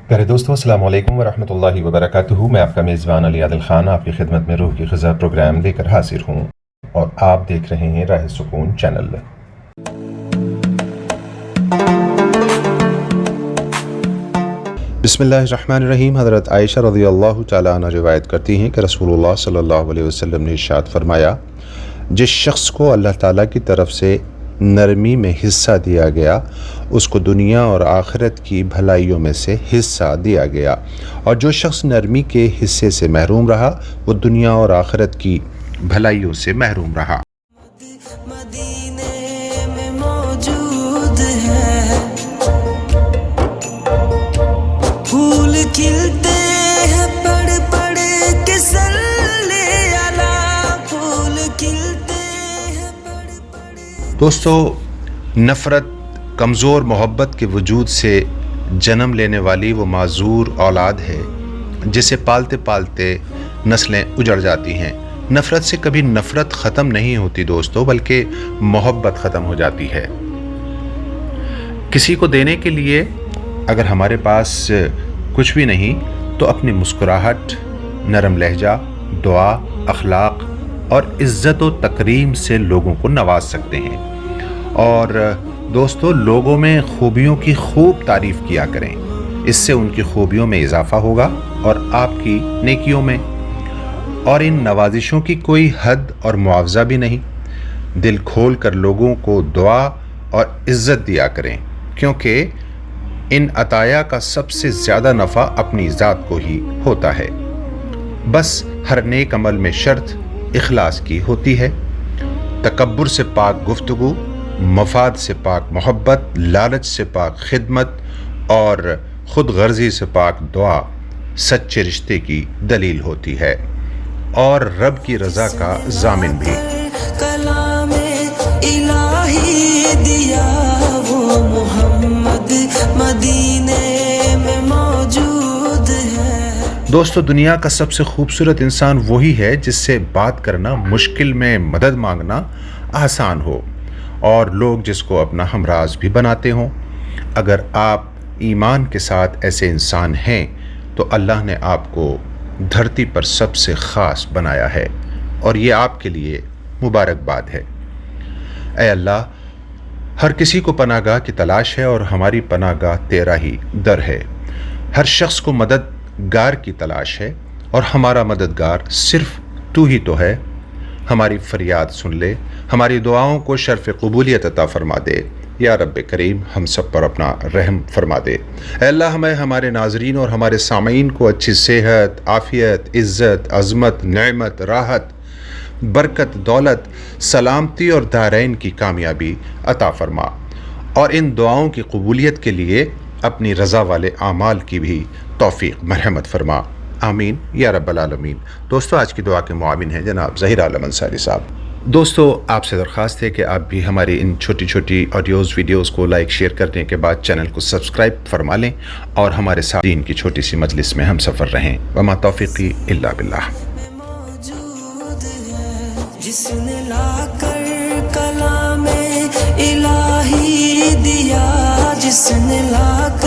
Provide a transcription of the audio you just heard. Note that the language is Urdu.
پیارے دوستو السلام علیکم ورحمۃ اللہ وبرکاتہ۔ میں آپ کا میزبان علی عادل خان آپ کی خدمت میں روح کی غذا پروگرام لے کر حاضر ہوں اور آپ دیکھ رہے ہیں راہ سکون چینل۔ بسم اللہ الرحمن الرحیم۔ حضرت عائشہ رضی اللہ تعالیٰ عنہ روایت کرتی ہیں کہ رسول اللہ صلی اللہ علیہ وسلم نے ارشاد فرمایا، جس شخص کو اللہ تعالیٰ کی طرف سے نرمی میں حصہ دیا گیا اس کو دنیا اور آخرت کی بھلائیوں میں سے حصہ دیا گیا، اور جو شخص نرمی کے حصے سے محروم رہا وہ دنیا اور آخرت کی بھلائیوں سے محروم رہا۔ مدینے میں موجود ہے، پھول کھلتے ہیں پڑھ پڑھ کے صلی علی، پھول کھلتے ہیں پڑھ پڑھ۔ دوستو، نفرت، کمزور محبت کے وجود سے جنم لینے والی وہ معذور اولاد ہے جسے پالتے پالتے نسلیں اجڑ جاتی ہیں۔ نفرت سے کبھی نفرت ختم نہیں ہوتی دوستو، بلکہ محبت ختم ہو جاتی ہے۔ کسی کو دینے کے لیے اگر ہمارے پاس کچھ بھی نہیں تو اپنی مسکراہٹ، نرم لہجہ، دعا، اخلاق اور عزت و تکریم سے لوگوں کو نواز سکتے ہیں۔ اور دوستو، لوگوں میں خوبیوں کی خوب تعریف کیا کریں، اس سے ان کی خوبیوں میں اضافہ ہوگا اور آپ کی نیکیوں میں۔ اور ان نوازشوں کی کوئی حد اور معاوضہ بھی نہیں۔ دل کھول کر لوگوں کو دعا اور عزت دیا کریں، کیونکہ ان عطایا کا سب سے زیادہ نفع اپنی ذات کو ہی ہوتا ہے۔ بس ہر نیک عمل میں شرط اخلاص کی ہوتی ہے۔ تکبر سے پاک گفتگو، مفاد سے پاک محبت، لالچ سے پاک خدمت اور خود غرضی سے پاک دعا سچے رشتے کی دلیل ہوتی ہے اور رب کی رضا کا ضامن بھی۔ کلام الہی دیا وہ محمد مدینے میں موجود ہے۔ دوستو، دنیا کا سب سے خوبصورت انسان وہی ہے جس سے بات کرنا مشکل میں مدد مانگنا آسان ہو اور لوگ جس کو اپنا ہمراز بھی بناتے ہوں۔ اگر آپ ایمان کے ساتھ ایسے انسان ہیں تو اللہ نے آپ کو دھرتی پر سب سے خاص بنایا ہے اور یہ آپ کے لیے مبارکباد ہے۔ اے اللہ، ہر کسی کو پناہ گاہ کی تلاش ہے اور ہماری پناہ گاہ تیرا ہی در ہے۔ ہر شخص کو مددگار کی تلاش ہے اور ہمارا مددگار صرف تو ہی تو ہے۔ ہماری فریاد سن لے، ہماری دعاؤں کو شرف قبولیت عطا فرما دے۔ یا رب کریم، ہم سب پر اپنا رحم فرما دے۔ اے اللہ، ہمیں، ہمارے ناظرین اور ہمارے سامعین کو اچھی صحت، عافیت، عزت، عظمت، نعمت، راحت، برکت، دولت، سلامتی اور دارین کی کامیابی عطا فرما، اور ان دعاؤں کی قبولیت کے لیے اپنی رضا والے اعمال کی بھی توفیق مرحمت فرما، آمین یا رب العالمین۔ دوستو، آج کی دعا کے معاون ہیں جناب ظہیر عالم انصاری صاحب۔ دوستو، آپ سے درخواست ہے کہ آپ بھی ہماری ان چھوٹی چھوٹی آڈیوز ویڈیوز کو لائک شیئر کرنے کے بعد چینل کو سبسکرائب فرما لیں اور ہمارے ساتھ دین کی چھوٹی سی مجلس میں ہم سفر رہیں۔ وما توفیقی الا باللہ۔ موجود ہے جس نے لا کر کلام الہی دیا، جس نے لا کر